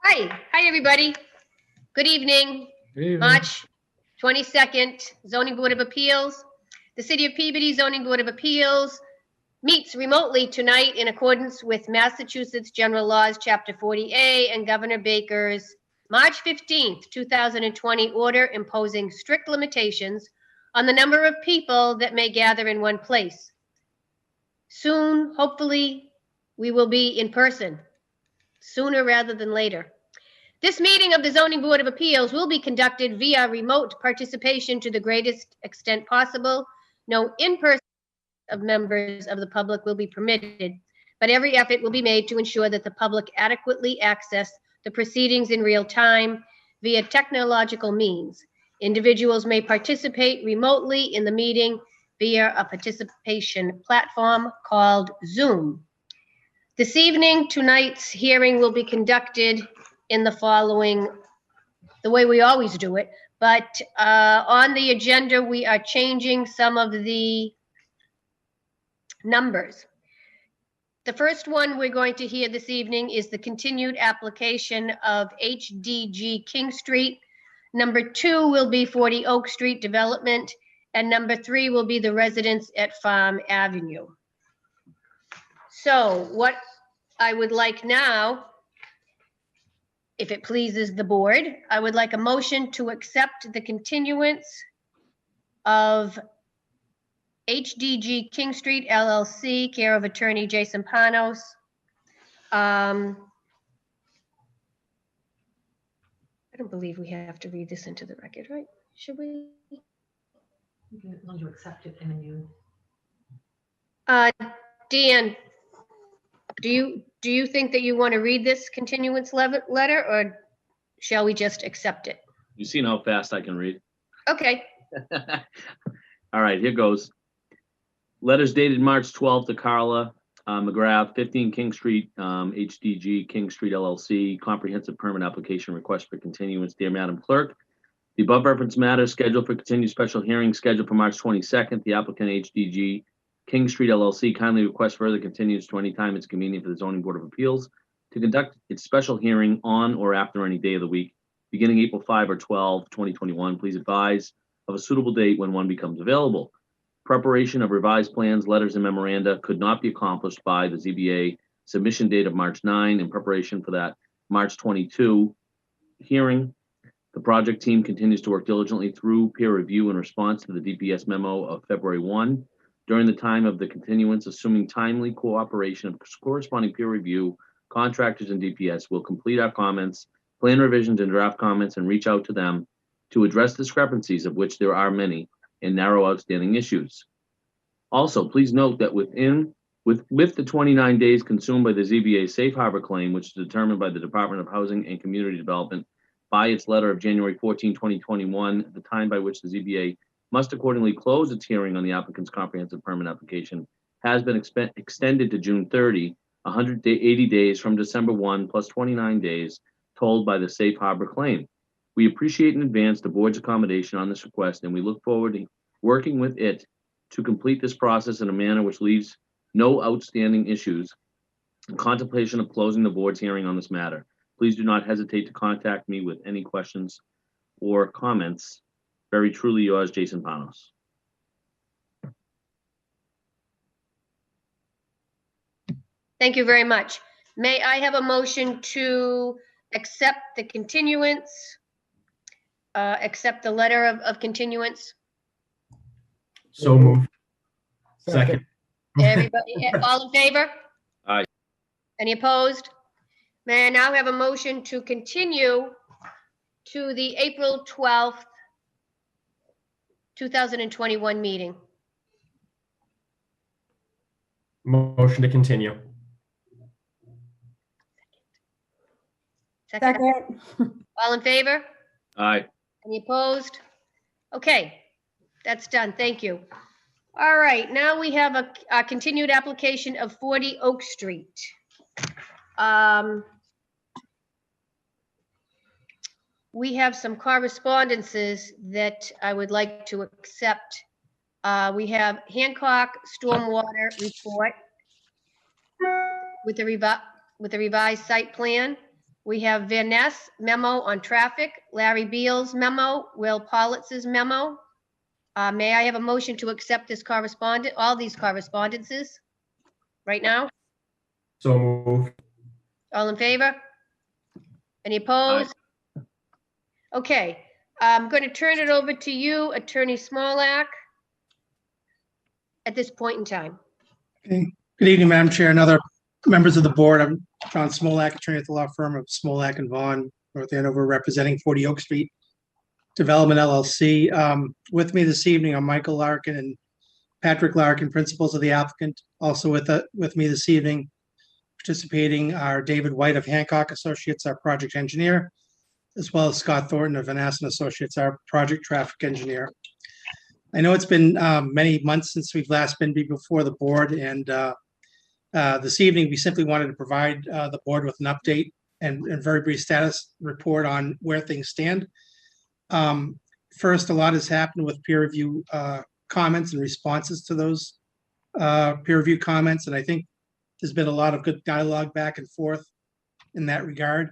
Hi, everybody. Good evening. March 22nd, Zoning Board of Appeals. The City of Peabody Zoning Board of Appeals meets remotely tonight in accordance with Massachusetts General Laws, Chapter 40A, and Governor Baker's March 15th, 2020 order imposing strict limitations on the number of people that may gather in one place. Soon, hopefully, we will be in person, sooner rather than later. This meeting of the Zoning Board of Appeals will be conducted via remote participation to the greatest extent possible. No in-person of members of the public will be permitted, but every effort will be made to ensure that the public adequately access the proceedings in real time via technological means. Individuals may participate remotely in the meeting via a participation platform called Zoom. This evening, tonight's hearing will be conducted in the following, the way we always do it, but on the agenda, we are changing some of the numbers. The first one we're going to hear this evening is the continued application of HDG King Street. Number 2 will be 40 Oak Street Development, and number 3 will be the residence at Farm Avenue. So what I would like now, if it pleases the board, I would like a motion to accept the continuance of HDG King Street LLC, care of attorney Jason Panos. I don't believe we have to read this into the record, right? Should we? As long as you accept it and then you. Dan, do you think that you want to read this continuance letter, or shall we just accept it? You've seen how fast I can read. Okay. All right, here goes. Letters dated March 12th to Carla McGrath, 15 King Street, HDG King Street LLC, comprehensive permit application request for continuance. Dear Madam Clerk, the above referenced matter is scheduled for continued special hearing scheduled for March 22nd. The applicant HDG King Street LLC kindly requests further continuance to any time it's convenient for the Zoning Board of Appeals to conduct its special hearing on or after any day of the week, beginning April 5 or 12, 2021. Please advise of a suitable date when one becomes available. Preparation of revised plans, letters, and memoranda could not be accomplished by the ZBA submission date of March 9. In preparation for that March 22 hearing, the project team continues to work diligently through peer review in response to the DPS memo of February 1. During the time of the continuance, assuming timely cooperation of corresponding peer review, contractors and DPS will complete our comments, plan revisions and draft comments, and reach out to them to address discrepancies, of which there are many, and narrow outstanding issues. Also, please note that with the 29 days consumed by the ZBA safe harbor claim, which is determined by the Department of Housing and Community Development by its letter of January 14, 2021, the time by which the ZBA must accordingly close its hearing on the applicant's comprehensive permit application has been extended to June 30, 180 days from December 1 plus 29 days told by the safe harbor claim. We appreciate in advance the board's accommodation on this request, and we look forward to working with it to complete this process in a manner which leaves no outstanding issues in contemplation of closing the board's hearing on this matter. Please do not hesitate to contact me with any questions or comments. Very truly yours, Jason Panos. Thank you very much. May I have a motion to accept the continuance, accept the letter of continuance? So moved. Second. Everybody, all in favor? Aye. Any opposed? May I now have a motion to continue to the April 12th, 2021 meeting? Motion to continue. Second. All in favor? Aye. Any opposed? Okay, that's done. Thank you. All right, now we have a continued application of 40 Oak Street. We have some correspondences that I would like to accept. We have Hancock Stormwater Report with the with a revised site plan. We have Van Ness memo on traffic, Larry Beal's memo, Will Pollitz's memo. May I have a motion to accept this all these correspondences right now? So moved. All in favor? Any opposed? Okay, I'm going to turn it over to you, Attorney Smolak, at this point in time. Okay. Good evening, Madam Chair and other members of the board. I'm John Smolak, attorney at the law firm of Smolak and Vaughn, North Andover, representing 40 Oak Street Development LLC. With me this evening are Michael Larkin and Patrick Larkin, principals of the applicant. Also with me this evening, participating are David White of Hancock Associates, our project engineer, as well as Scott Thornton of Van Assen Associates, our project traffic engineer. I know it's been many months since we've last been before the board, and this evening we simply wanted to provide the board with an update and very brief status report on where things stand. First, a lot has happened with peer review comments and responses to those peer review comments, and I think there's been a lot of good dialogue back and forth in that regard.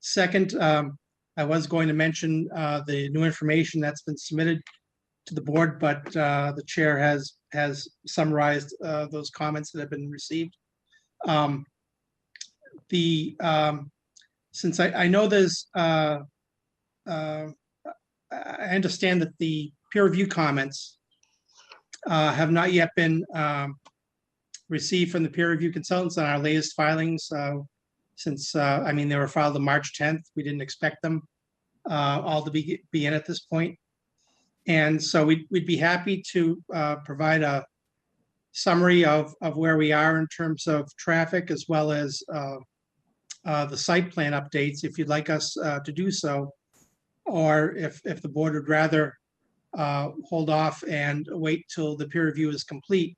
Second, I was going to mention the new information that's been submitted to the board, but the chair has summarized those comments that have been received. Since I know there's, I understand that the peer review comments have not yet been received from the peer review consultants on our latest filings. Since, I mean, they were filed on March 10th. We didn't expect them all to be in at this point. And so we'd be happy to provide a summary of where we are in terms of traffic, as well as the site plan updates, if you'd like us to do so, or if the board would rather hold off and wait till the peer review is complete,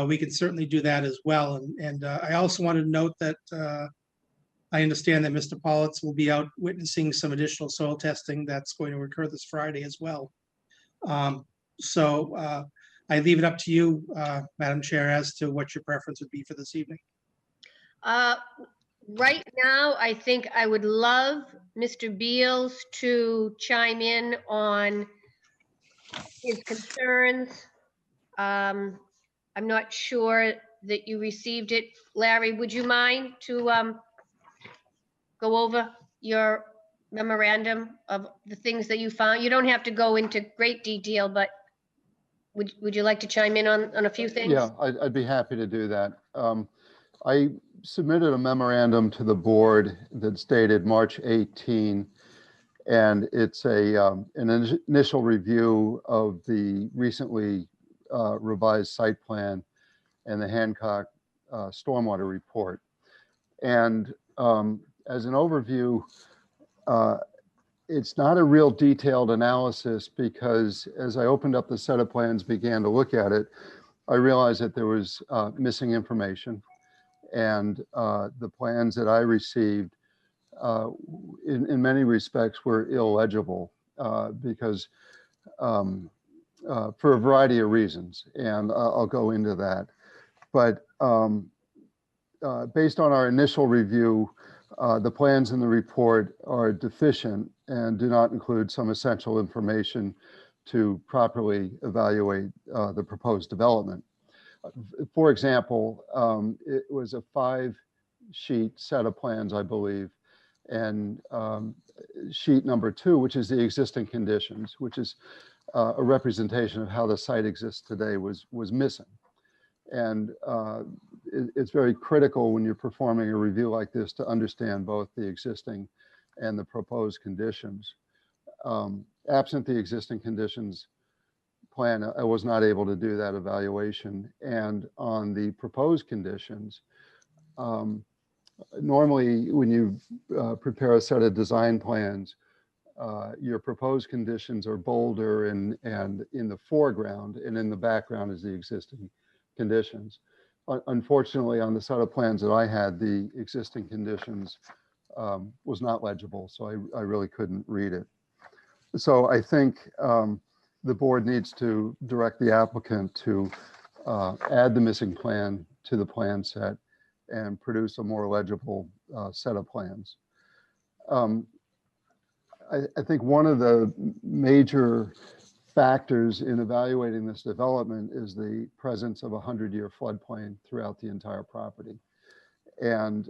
we can certainly do that as well. And I also wanted to note that I understand that Mr. Pollitz will be out witnessing some additional soil testing that's going to occur this Friday as well. So I leave it up to you, Madam Chair, as to what your preference would be for this evening. Right now, I think I would love Mr. Beals to chime in on his concerns. I'm not sure that you received it. Larry, would you mind to go over your memorandum of the things that you found? You don't have to go into great detail, but would you like to chime in on a few things? Yeah, I'd be happy to do that. I submitted a memorandum to the board that's dated March 18, and it's an initial review of the recently revised site plan and the Hancock stormwater report. And as an overview, it's not a real detailed analysis, because as I opened up the set of plans, began to look at it, I realized that there was missing information. And the plans that I received in many respects were illegible because for a variety of reasons, and I'll go into that. But based on our initial review, the plans in the report are deficient and do not include some essential information to properly evaluate the proposed development. For example, it was a 5-sheet set of plans, I believe, and sheet number 2, which is the existing conditions, which is a representation of how the site exists today, was missing. And it's very critical when you're performing a review like this to understand both the existing and the proposed conditions. Absent the existing conditions plan, I was not able to do that evaluation. And on the proposed conditions, normally when you prepare a set of design plans, your proposed conditions are bolder and in the foreground, and in the background is the existing conditions. Unfortunately, on the set of plans that I had, the existing conditions was not legible, so I really couldn't read it. So I think the board needs to direct the applicant to add the missing plan to the plan set and produce a more legible set of plans. I think one of the major factors in evaluating this development is the presence of a 100-year floodplain throughout the entire property. And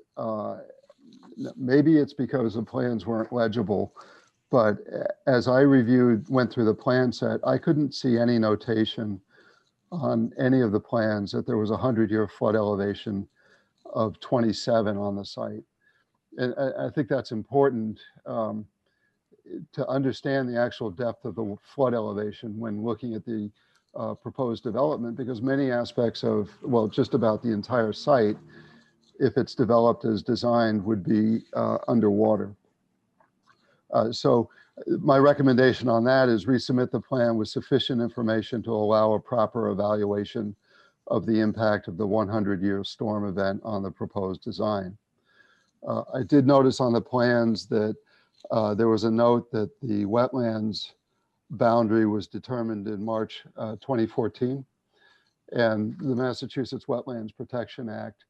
maybe it's because the plans weren't legible, but as I went through the plan set, I couldn't see any notation on any of the plans that there was a 100-year flood elevation of 27 on the site. And I think that's important to understand the actual depth of the flood elevation when looking at the proposed development, because many aspects of, well, just about the entire site, if it's developed as designed, would be underwater. So my recommendation on that is resubmit the plan with sufficient information to allow a proper evaluation of the impact of the 100-year storm event on the proposed design. I did notice on the plans that there was a note that the wetlands boundary was determined in March 2014. And the Massachusetts Wetlands Protection Act,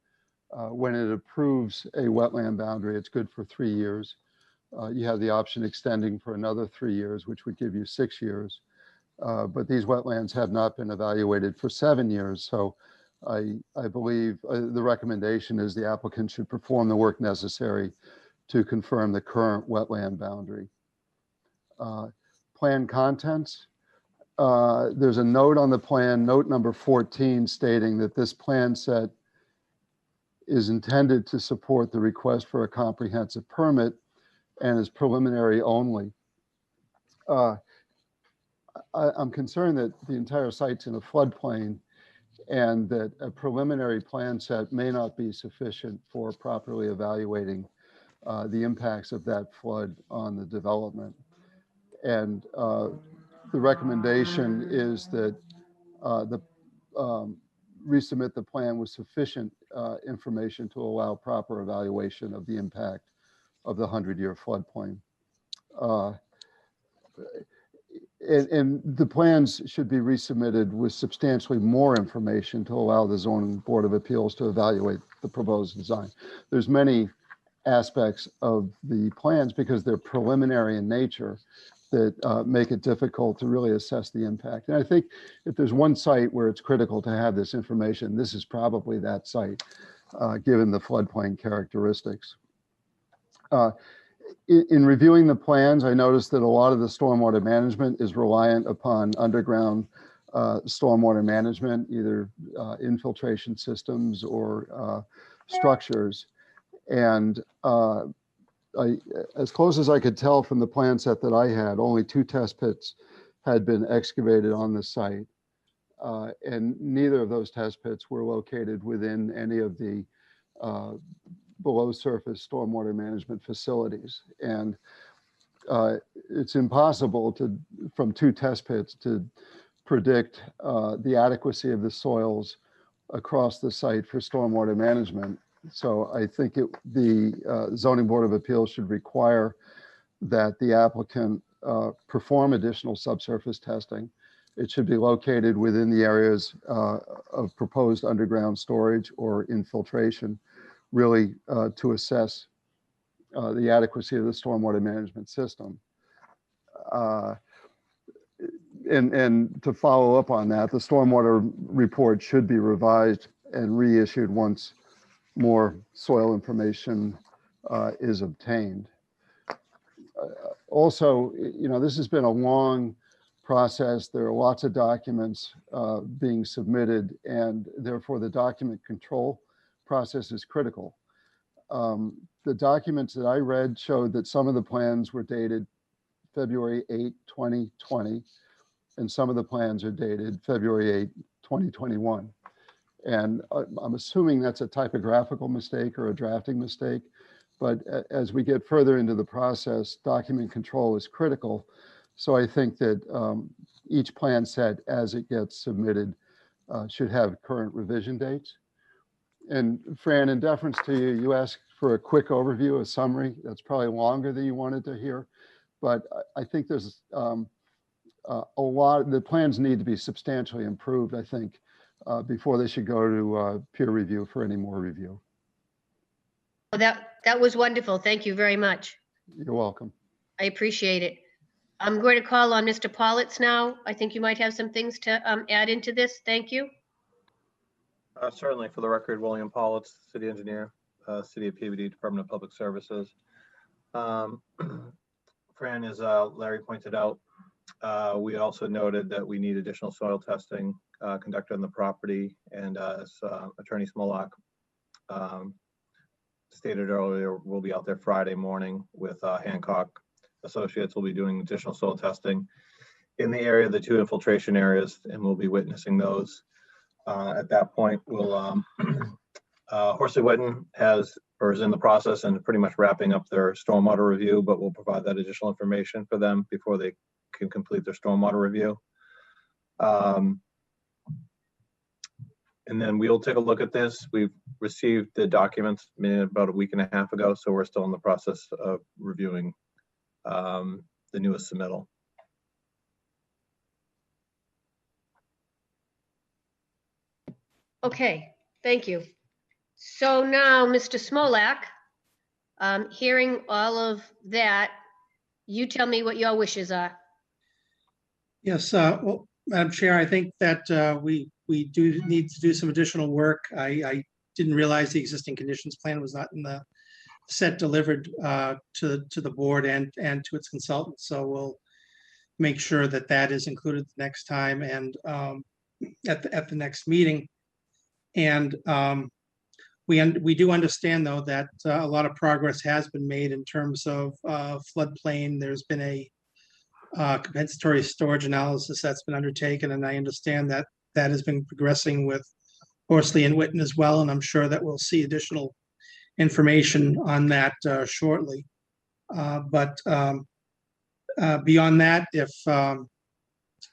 when it approves a wetland boundary, it's good for 3 years. You have the option extending for another 3 years, which would give you 6 years. But these wetlands have not been evaluated for 7 years. So I believe the recommendation is the applicant should perform the work necessary to confirm the current wetland boundary. Plan contents. There's a note on the plan, note number 14, stating that this plan set is intended to support the request for a comprehensive permit and is preliminary only. I'm concerned that the entire site's in a floodplain and that a preliminary plan set may not be sufficient for properly evaluating the impacts of that flood on the development. And the recommendation is that resubmit the plan with sufficient information to allow proper evaluation of the impact of the 100-year floodplain. And the plans should be resubmitted with substantially more information to allow the Zoning Board of Appeals to evaluate the proposed design. There's many aspects of the plans, because they're preliminary in nature, that make it difficult to really assess the impact. And I think if there's one site where it's critical to have this information, this is probably that site, given the floodplain characteristics. In reviewing the plans, I noticed that a lot of the stormwater management is reliant upon underground stormwater management, either infiltration systems or structures. And as close as I could tell from the plan set that I had, only 2 test pits had been excavated on the site. And neither of those test pits were located within any of the below surface stormwater management facilities. And it's impossible to, from 2 test pits, to predict the adequacy of the soils across the site for stormwater management. So I think the Zoning Board of Appeals should require that the applicant perform additional subsurface testing. It should be located within the areas of proposed underground storage or infiltration, really to assess the adequacy of the stormwater management system. And to follow up on that, the stormwater report should be revised and reissued once more soil information is obtained. Also, you know, this has been a long process. There are lots of documents being submitted, and therefore the document control process is critical. The documents that I read showed that some of the plans were dated February 8, 2020, and some of the plans are dated February 8, 2021. And I'm assuming that's a typographical mistake or a drafting mistake. But as we get further into the process, document control is critical. So I think that each plan set, as it gets submitted, should have current revision dates. And Fran, in deference to you, you asked for a quick overview, a summary. That's probably longer than you wanted to hear. But I think there's a lot, the plans need to be substantially improved, I think, before they should go to peer review for any more review. Oh, that was wonderful. Thank you very much. You're welcome. I appreciate it. I'm going to call on Mr. Politz now. I think you might have some things to add into this. Thank you. Certainly, for the record, William Politz, City Engineer, City of Peabody, Department of Public Services. Fran, as Larry pointed out, we also noted that we need additional soil testing conducted on the property, and as Attorney Smolak stated earlier, we'll be out there Friday morning with Hancock Associates. We'll be doing additional soil testing in the area, the 2 infiltration areas, and we'll be witnessing those. At that point, we'll Horsley Witten is in the process and pretty much wrapping up their stormwater review, but we'll provide that additional information for them before they can complete their stormwater review. And then we'll take a look at this. We've received the documents about a week and a half ago, so we're still in the process of reviewing the newest submittal. Okay, thank you. So now, Mr. Smolak, hearing all of that, you tell me what your wishes are. Yes, well, Madam Chair, I think that we do need to do some additional work. I didn't realize the existing conditions plan was not in the set delivered to the board and to its consultants. So we'll make sure that that is included the next time and at the next meeting. And we do understand, though, that a lot of progress has been made in terms of floodplain. There's been a compensatory storage analysis that's been undertaken, and I understand that that has been progressing with Horsley and Witten as well, and I'm sure that we'll see additional information on that shortly. But beyond that, if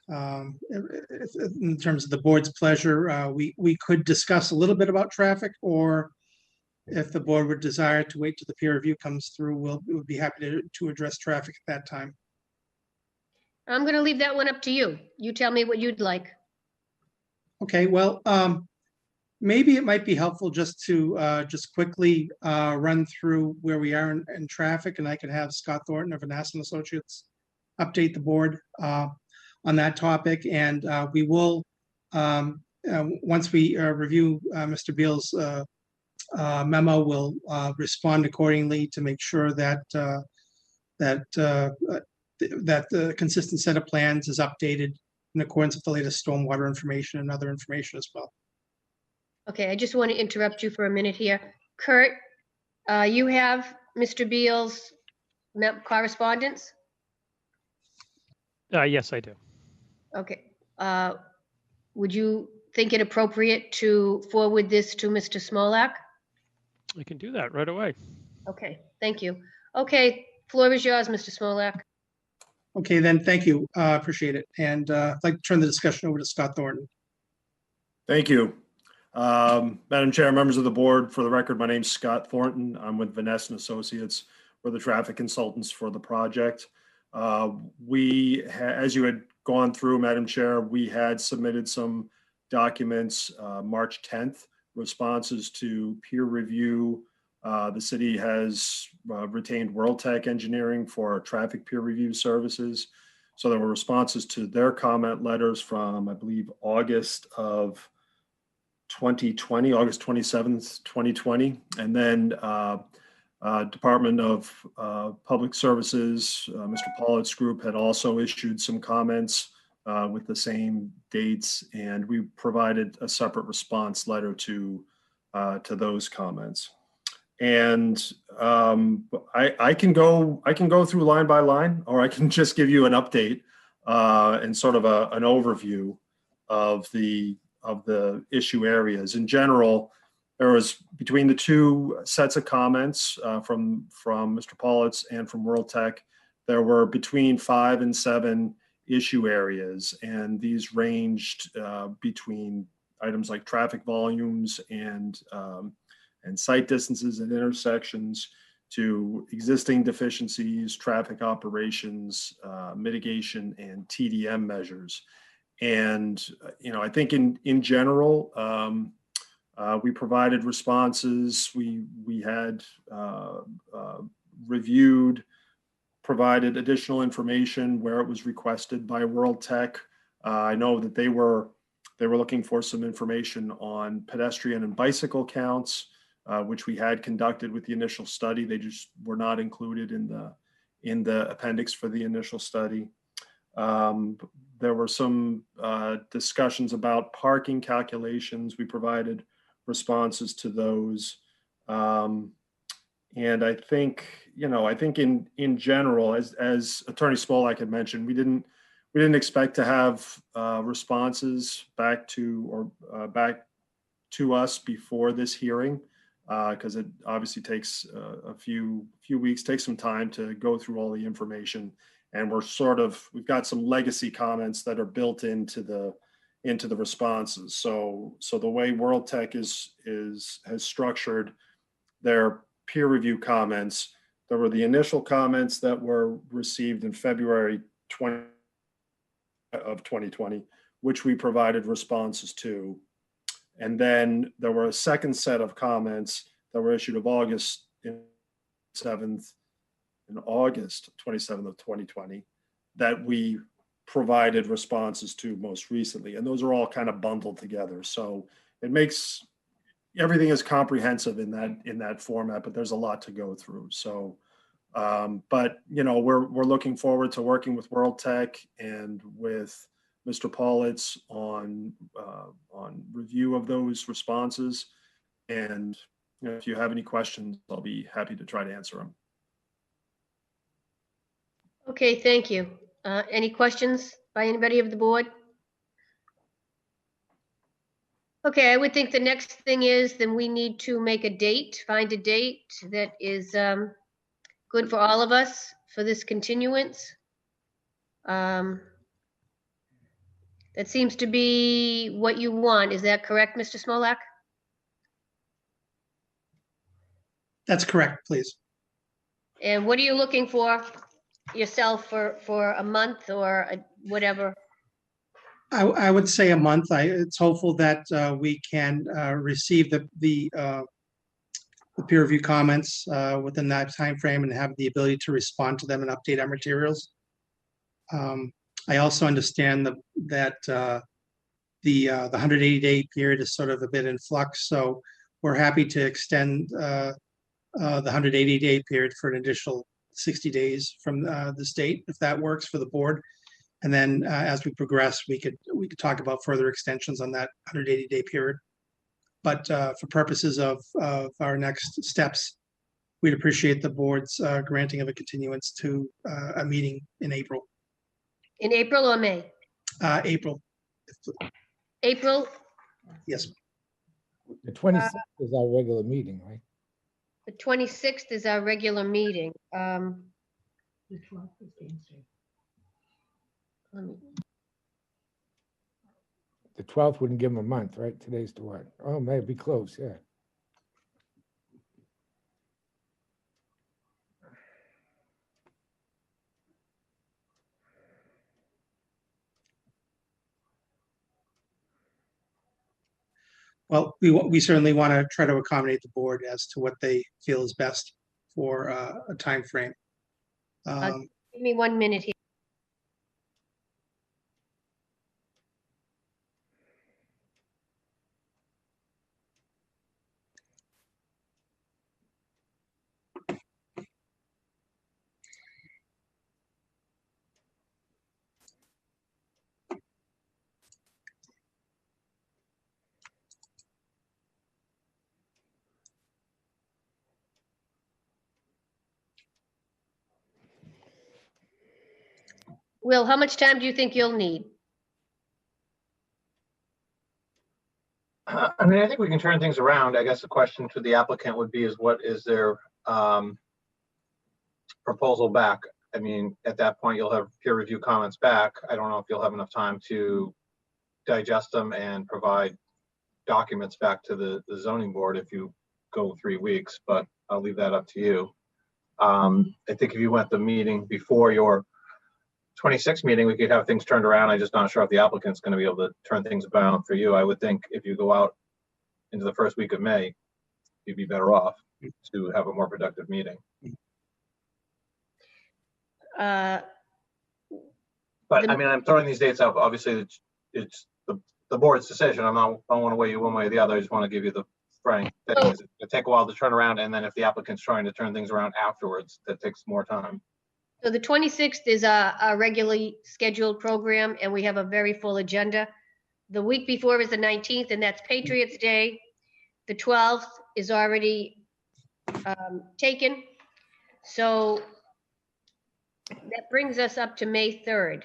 in terms of the board's pleasure, we could discuss a little bit about traffic, or if the board would desire to wait till the peer review comes through, we'll be happy to address traffic at that time. I'm going to leave that one up to you. You tell me what you'd like. Okay, well, maybe it might be helpful just to just quickly run through where we are in traffic, and I can have Scott Thornton of Vanessa Associates update the board on that topic. And we will, once we review Mr. Beal's memo, we'll respond accordingly to make sure that that the consistent set of plans is updated in accordance with the latest stormwater information and other information as well. Okay, I just want to interrupt you for a minute here. Kurt, you have Mr. Beal's correspondence? Yes, I do. Okay. Would you think it appropriate to forward this to Mr. Smolak? I can do that right away. Okay, thank you. Okay, floor is yours, Mr. Smolak. Okay, then, thank you. Appreciate it. And I'd like to turn the discussion over to Scott Thornton. Thank you. Madam Chair, members of the board, for the record, my name's Scott Thornton. I'm with Vanessa Associates. We're the traffic consultants for the project. As you had gone through, Madam Chair, we had submitted some documents March 10th, responses to peer review. The city has retained World Tech Engineering for our traffic peer review services. So there were responses to their comment letters from, I believe, August of 2020, August 27th, 2020. And then Department of Public Services, Mr. Pollitt's group had also issued some comments with the same dates, and we provided a separate response letter to those comments. And I can go through line by line, or I can just give you an update and sort of an overview of the issue areas. In general, there was, between the two sets of comments from Mr. Pollitt's and from World Tech, there were between 5 and 7 issue areas, and these ranged between items like traffic volumes and site distances and intersections, to existing deficiencies, traffic operations, mitigation, and TDM measures. And I think in general, We provided responses. We had reviewed, provided additional information where it was requested by World Tech. I know that they were looking for some information on pedestrian and bicycle counts, which we had conducted with the initial study. They just were not included in the appendix for the initial study. There were some discussions about parking calculations. We provided responses to those. And I think, in general, as Attorney Smolak had mentioned, we didn't expect to have responses back to us before this hearing, because it obviously takes a few weeks, takes some time to go through all the information. And we've got some legacy comments that are built into the responses. So the way World Tech has structured their peer review comments, there were the initial comments that were received in February 2020, which we provided responses to. And then there were a second set of comments that were issued of August 27th of 2020 that we provided responses to most recently. And those are all kind of bundled together. So it makes everything is comprehensive in that format, but there's a lot to go through. So, but we're looking forward to working with World Tech and with Mr. Paulitz on review of those responses. And if you have any questions, I'll be happy to try to answer them. Okay, thank you. Any questions by anybody of the board? Okay, I would think the next thing is then we need to make a date, find a date that is good for all of us for this continuance. That seems to be what you want. Is that correct, Mr. Smolak? That's correct, please. And what are you looking for yourself for a month or whatever? I would say a month. It's hopeful that we can receive the peer review comments within that time frame and have the ability to respond to them and update our materials. I also understand that the 180-day period is sort of a bit in flux, so we're happy to extend the 180-day period for an additional 60 days from this date, if that works for the board. And then as we progress, we could talk about further extensions on that 180-day period. But for purposes of our next steps, we'd appreciate the board's granting of a continuance to a meeting in April. In April or May? April. April? Yes. The 26th is our regular meeting, right? The 26th is our regular meeting. The 12th is Wednesday. The 12th wouldn't give them a month, right? Today's the what? Oh, maybe close, yeah. Well, we certainly want to try to accommodate the board as to what they feel is best for a time frame. Give me 1 minute here. Will, how much time do you think you'll need? I mean, I think we can turn things around. I guess the question to the applicant would be what is their proposal back? I mean, at that point, you'll have peer review comments back. I don't know if you'll have enough time to digest them and provide documents back to the zoning board if you go 3 weeks, but I'll leave that up to you. I think if you went the meeting before your 26th meeting, we could have things turned around. I'm just not sure if the applicant's going to be able to turn things around for you. I would think if you go out into the first week of May, you'd be better off to have a more productive meeting. Uh, But The- I mean, I'm throwing these dates out. Obviously, it's the board's decision. I don't want to weigh you one way or the other. I just want to give you the frank thing. Oh. Is it take a while to turn around, and then if the applicant's trying to turn things around afterwards, that takes more time. So the 26th is a regularly scheduled program, and we have a very full agenda. The week before is the 19th, and that's Patriots Day. The 12th is already taken. So that brings us up to May 3rd.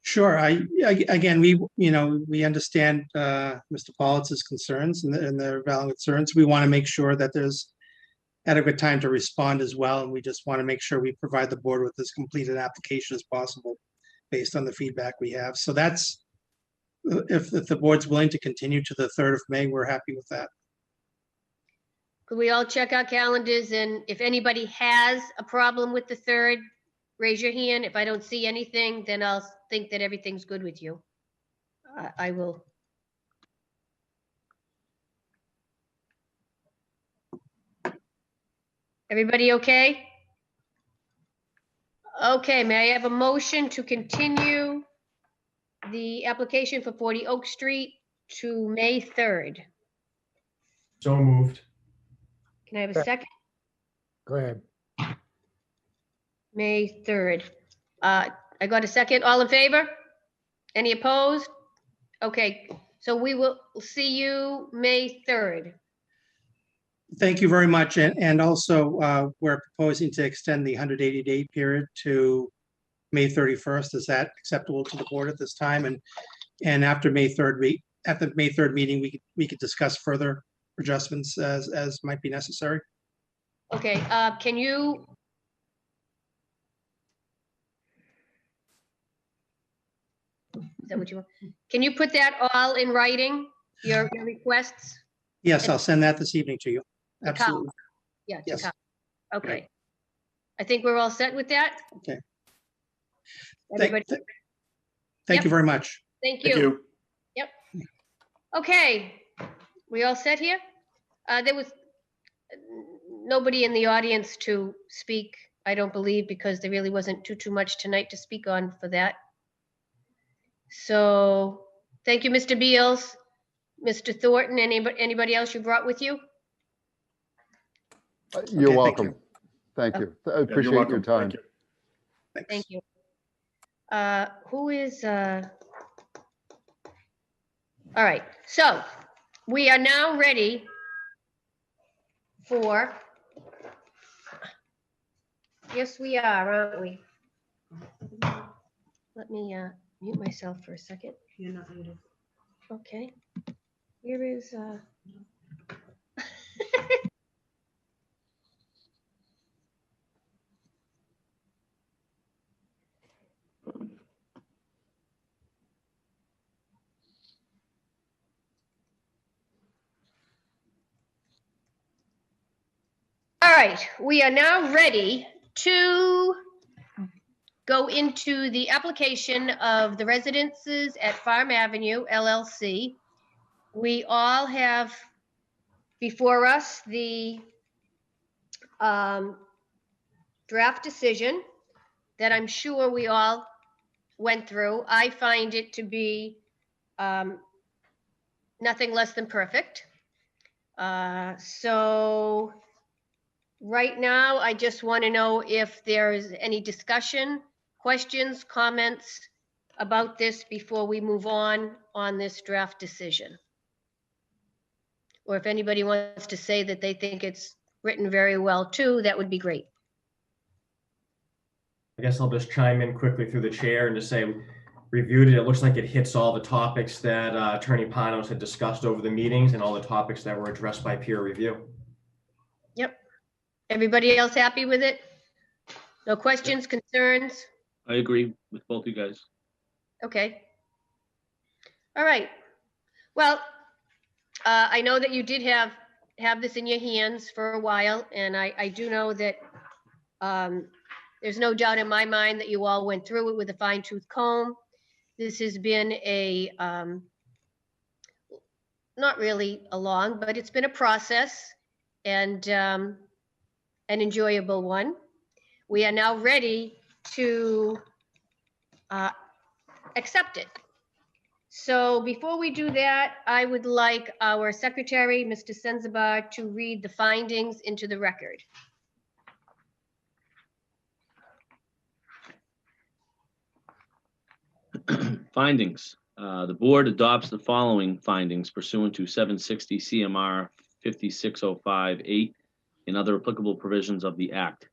Sure. Again, we understand Mr. Pollitz's concerns and their valid concerns. We want to make sure that there's adequate time to respond as well. And we just want to make sure we provide the board with as complete an application as possible based on the feedback we have. So that's, if the board's willing to continue to the 3rd of May, we're happy with that. Could we all check our calendars, and if anybody has a problem with the 3rd, raise your hand. If I don't see anything, then I'll think that everything's good with you. I will. Everybody okay? Okay, may I have a motion to continue the application for 40 Oak Street to May 3rd? So moved. Can I have a second? Go ahead. May 3rd. I got a second. All in favor? Any opposed? Okay, so we will see you May 3rd. Thank you very much. And also, we're proposing to extend the 180-day period to May 31st. Is that acceptable to the board at this time? And after May 3rd, at the May 3rd meeting, we could discuss further adjustments as might be necessary. Okay, can you? Is that what you want? Can you put that all in writing, your requests? Yes, I'll send that this evening to you. To Kyle. Absolutely. Yeah, to Yes. Kyle. Okay. I think we're all set with that. Okay. Everybody, Thank Yep. you very much. thank Thank you. you. Yep. Okay, we all set here? There was nobody in the audience to speak, I don't believe, because there really wasn't too much tonight to speak on for that. So, thank you, Mr. Beals, Mr. Thornton, anybody else you brought with you? You're Okay, thank welcome. you. Thank you. I Yeah, you're appreciate your welcome. time. Thank you. Thanks. Thank you. Who is, all right, so we are now ready for, yes, we are, aren't we? Let me mute myself for a second. You're not muted. Okay. Here is, all right, we are now ready to go into the application of the residences at Farm Avenue LLC. We all have before us the draft decision that I'm sure we all went through. I find it to be nothing less than perfect. So right now, I just want to know if there's any discussion, questions, comments about this before we move on this draft decision. Or if anybody wants to say that they think it's written very well too, that would be great. I guess I'll just chime in quickly through the chair and just say, reviewed it. It looks like it hits all the topics that Attorney Panos had discussed over the meetings and all the topics that were addressed by peer review. Yep. Everybody else happy with it? No questions, concerns? I agree with both you guys. Okay. All right. Well, I know that you did have this in your hands for a while, and I do know that there's no doubt in my mind that you all went through it with a fine-tooth comb. This has been a not really a long, but it's been a process and an enjoyable one. We are now ready to accept it. So before we do that, I would like our secretary, Mr. Senzabar, to read the findings into the record. Findings. The board adopts the following findings pursuant to 760 CMR 56058 and other applicable provisions of the Act.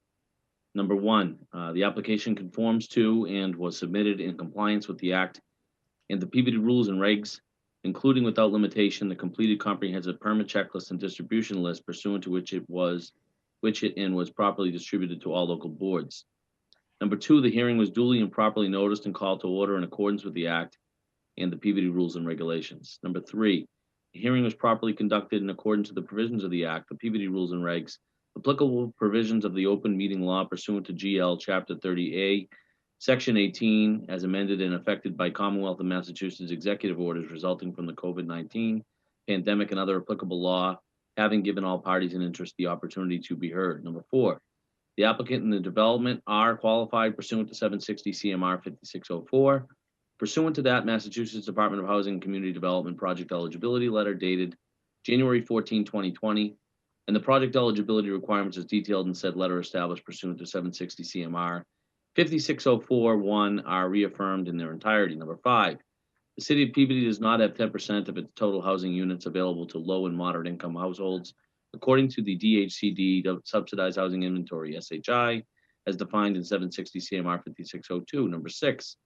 Number one, the application conforms to and was submitted in compliance with the Act and the Peabody rules and regs, including without limitation the completed comprehensive permit checklist and distribution list pursuant to which it was properly distributed to all local boards. Number two, the hearing was duly and properly noticed and called to order in accordance with the Act and the Peabody rules and regulations. Number three, the hearing was properly conducted in accordance with the provisions of the Act, the Peabody rules and regs, applicable provisions of the open meeting law pursuant to GL Chapter 30A, Section 18, as amended and affected by Commonwealth of Massachusetts executive orders resulting from the COVID-19 pandemic and other applicable law, having given all parties in interest the opportunity to be heard. Number four, the applicant and the development are qualified pursuant to 760 CMR 5604. Pursuant to that, Massachusetts Department of Housing and Community Development project eligibility letter dated January 14, 2020, and the project eligibility requirements as detailed in said letter established pursuant to 760 CMR 5604-1 are reaffirmed in their entirety. Number five, the city of Peabody does not have 10% of its total housing units available to low and moderate income households, according to the DHCD Subsidized Housing Inventory, SHI, as defined in 760 CMR 5602. Number six,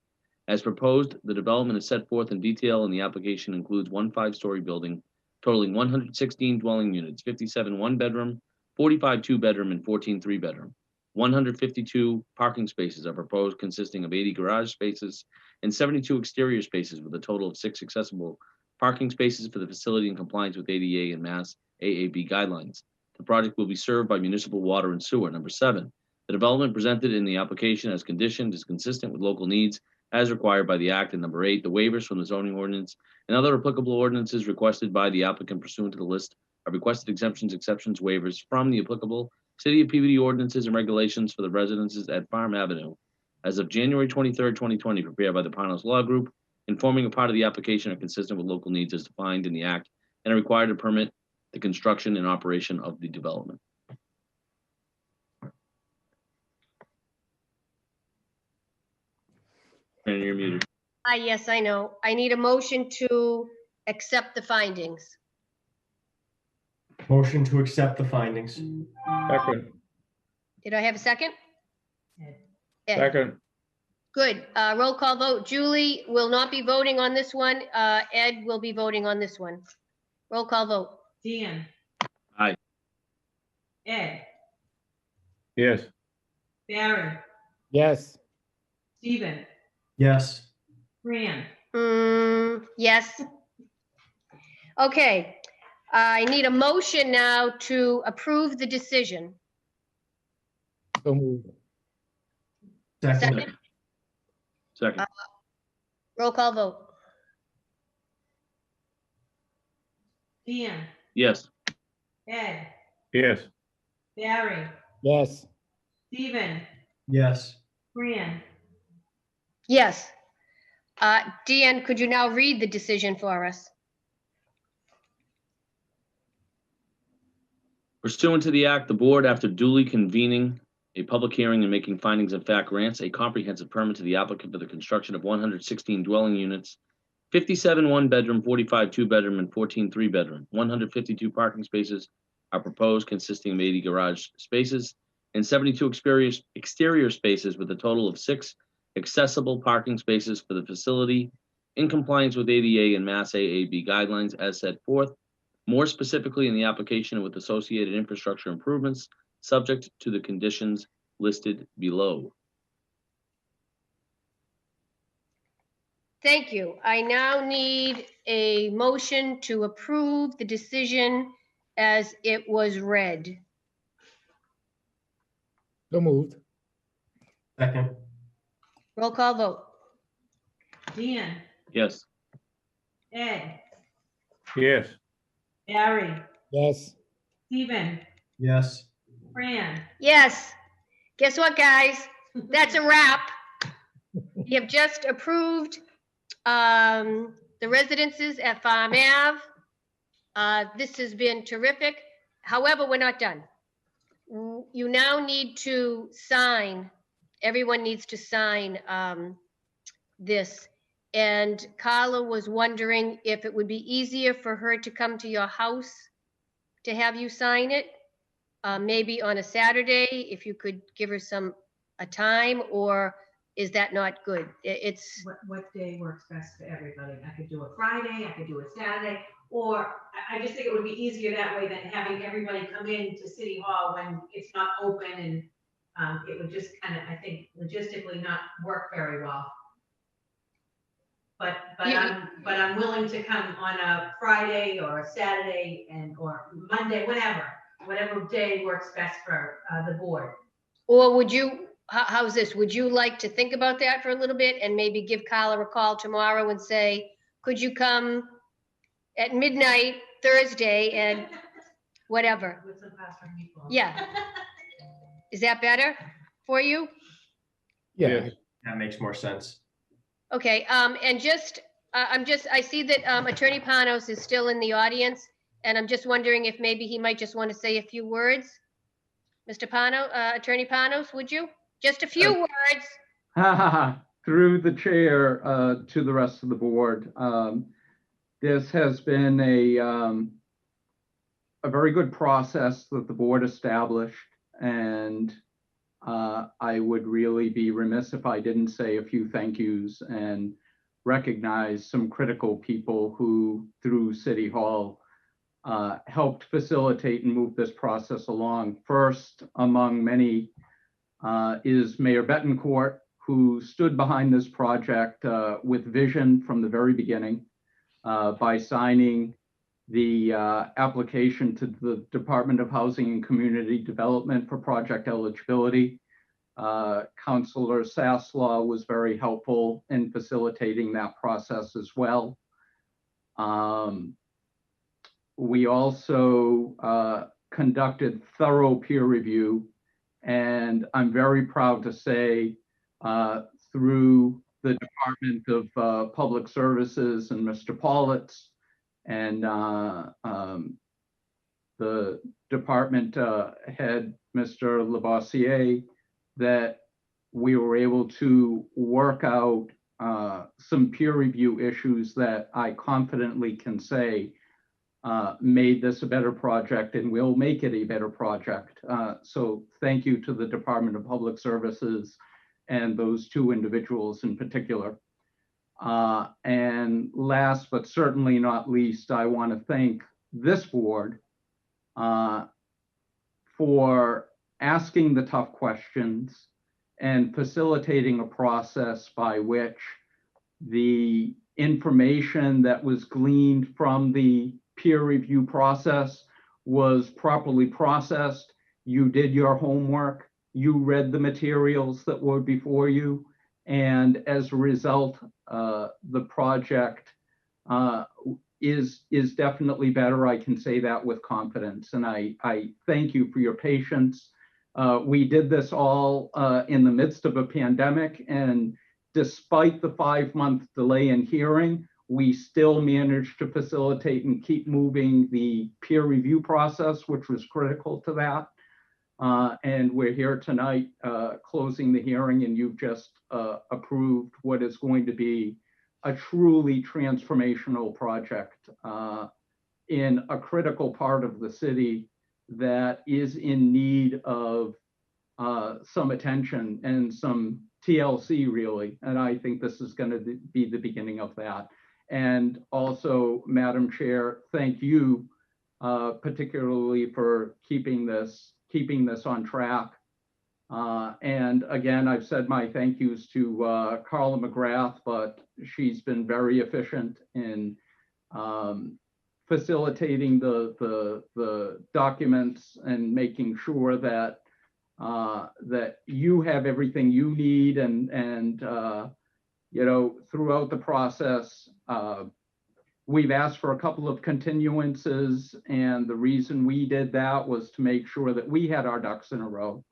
as proposed, the development is set forth in detail and the application includes one 5-story building totaling 116 dwelling units, 57 one-bedroom, 45 two-bedroom, and 14 three-bedroom. 152 parking spaces are proposed, consisting of 80 garage spaces and 72 exterior spaces, with a total of 6 accessible parking spaces for the facility in compliance with ADA and Mass AAB guidelines. The project will be served by municipal water and sewer. Number seven, the development presented in the application as conditioned is consistent with local needs as required by the Act. And number eight, the waivers from the zoning ordinance and other applicable ordinances requested by the applicant pursuant to the list of requested exemptions, exceptions, waivers from the applicable City of Peabody ordinances and regulations for the residences at Farm Avenue as of January 23rd, 2020, prepared by the Parnos Law Group, and forming a part of the application are consistent with local needs as defined in the Act and are required to permit the construction and operation of the development. And you're muted. Yes, I know. I need a motion to accept the findings. Motion to accept the findings. Second. Did I have a second? Ed. Ed. Second. Good. Roll call vote. Julie will not be voting on this one. Ed will be voting on this one. Roll call vote. Dan. Aye. Ed. Yes. Barry. Yes. Stephen. Yes. Fran. Yes. Okay. I need a motion now to approve the decision. So moved. Second. Second. Roll call vote. Dan. Yes. Ed. Yes. Barry. Yes. Stephen. Yes. Fran. Yes. Deanne, could you now read the decision for us? Pursuant to the Act, the board, after duly convening a public hearing and making findings of fact, grants a comprehensive permit to the applicant for the construction of 116 dwelling units, 57 one-bedroom, 45 two-bedroom, and 14 three-bedroom. 152 parking spaces are proposed, consisting of 80 garage spaces and 72 exterior spaces, with a total of 6 accessible parking spaces for the facility in compliance with ADA and Mass AAB guidelines as set forth, more specifically in the application with associated infrastructure improvements, subject to the conditions listed below. Thank you. I now need a motion to approve the decision as it was read. So moved. Second. Roll call vote. Dan. Yes. Ed. Yes. Barry, Yes. Stephen, Yes. Fran. Yes. Guess what, guys? That's a wrap. You have just approved the residences at Farm Ave. This has been terrific. However, we're not done. You now need to sign, everyone needs to sign this. And Carla was wondering if it would be easier for her to come to your house to have you sign it. Maybe on a Saturday, if you could give her a time, or is that not good? It's, What day works best for everybody? I could do a Friday, I could do a Saturday, or I just think it would be easier that way than having everybody come in to City Hall when it's not open, and it would just kind of, I think, logistically not work very well. But I'm willing to come on a Friday or a Saturday or Monday, whatever day works best for the board. or would you, how's this? Would you like to think about that for a little bit and maybe give Carla a call tomorrow and say, could you come at midnight Thursday and whatever? With some classroom people. Yeah. Is that better for you? Yeah. That makes more sense. Okay, and I see that Attorney Panos is still in the audience, and I'm just wondering if maybe he might just want to say a few words. Mr. Panos, Attorney Panos, would you? Just a few words. Through the chair to the rest of the board. This has been a very good process that the board established, and I would really be remiss if I didn't say a few thank yous and recognize some critical people who, through City Hall, helped facilitate and move this process along. First among many is Mayor Betancourt, who stood behind this project with vision from the very beginning by signing the application to the Department of Housing and Community Development for project eligibility. Councilor Sasslaw was very helpful in facilitating that process as well. We also conducted thorough peer review, and I'm very proud to say through the Department of Public Services and Mr. Politz and the department head, Mr. Lavoisier, that we were able to work out some peer review issues that I confidently can say made this a better project and will make it a better project. So thank you to the Department of Public Services and those two individuals in particular. And last but certainly not least, I want to thank this board for asking the tough questions and facilitating a process by which the information that was gleaned from the peer review process was properly processed. You did your homework, you read the materials that were before you, and as a result, the project is definitely better. I can say that with confidence, and I thank you for your patience. We did this all in the midst of a pandemic, and despite the 5-month delay in hearing, we still managed to facilitate and keep moving the peer review process, which was critical to that. And we're here tonight closing the hearing, and you've just approved what is going to be a truly transformational project in a critical part of the city that is in need of some attention and some TLC, really. And I think this is going to be the beginning of that. And also, Madam Chair, thank you particularly for keeping this on track. And again, I've said my thank yous to Carla McGrath, but she's been very efficient in facilitating the documents and making sure that that you have everything you need, and you know, throughout the process, We've asked for a couple of continuances, and the reason we did that was to make sure that we had our ducks in a row.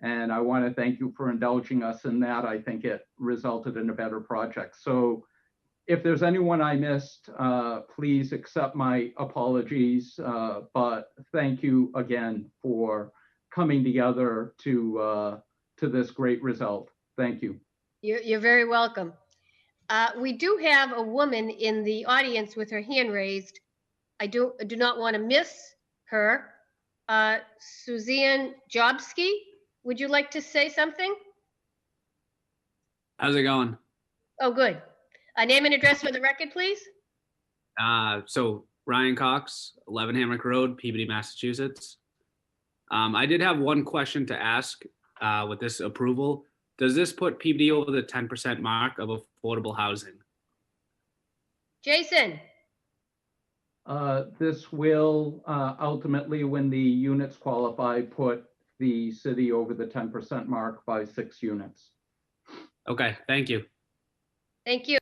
And I want to thank you for indulging us in that. I think it resulted in a better project. So if there's anyone I missed, please accept my apologies. But thank you again for coming together to this great result. Thank you. You're very welcome. We do have a woman in the audience with her hand raised. I do not want to miss her. Suzanne Jobski, would you like to say something? How's it going? Oh, good. Name and address for the record, please. So Ryan Cox, 11 Hammock Road, Peabody, Massachusetts. I did have one question to ask with this approval. Does this put Peabody over the 10% mark of affordable housing? Jason. This will ultimately, when the units qualify, put the city over the 10% mark by 6 units. Okay, thank you. Thank you.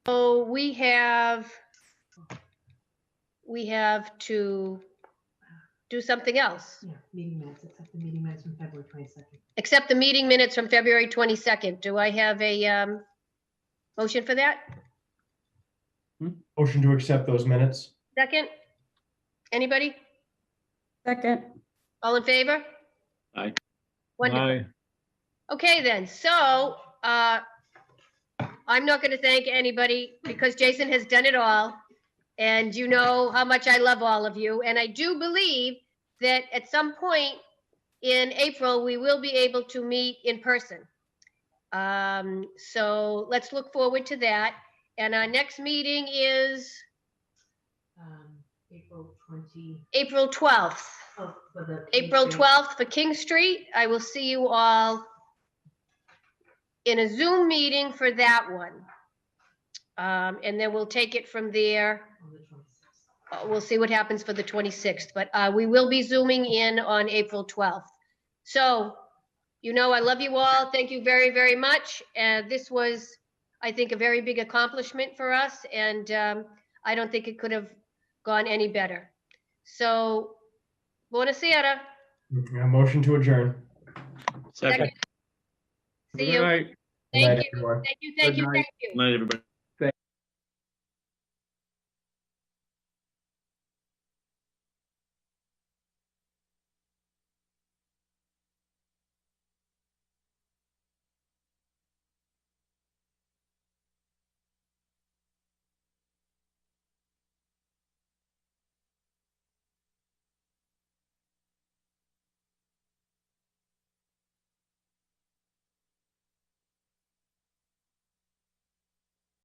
So we have to do something else. Yeah, meeting minutes, accept the meeting minutes from February 22nd. Accept the meeting minutes from February 22nd. Do I have a motion for that? Motion to accept those minutes. Second? Anybody? Second. All in favor? Aye. Wonderful. Aye. Okay, then. So I'm not going to thank anybody because Jason has done it all. And you know how much I love all of you. And I do believe that at some point in April, we will be able to meet in person. So let's look forward to that. And our next meeting is April 20. April 12th. Oh, for the April 12th for King Street. I will see you all in a Zoom meeting for that one. And then we'll take it from there. On the 26th. We'll see what happens for the 26th, but we will be Zooming in on April 12th. So, you know, I love you all. Thank you very, very much. This was, I think, a very big accomplishment for us, and I don't think it could have gone any better. So, buonasera. Motion to adjourn. Second. See you. Good night. Thank Good night, you. everyone. Thank you. Thank you. Thank you. Good night, everybody.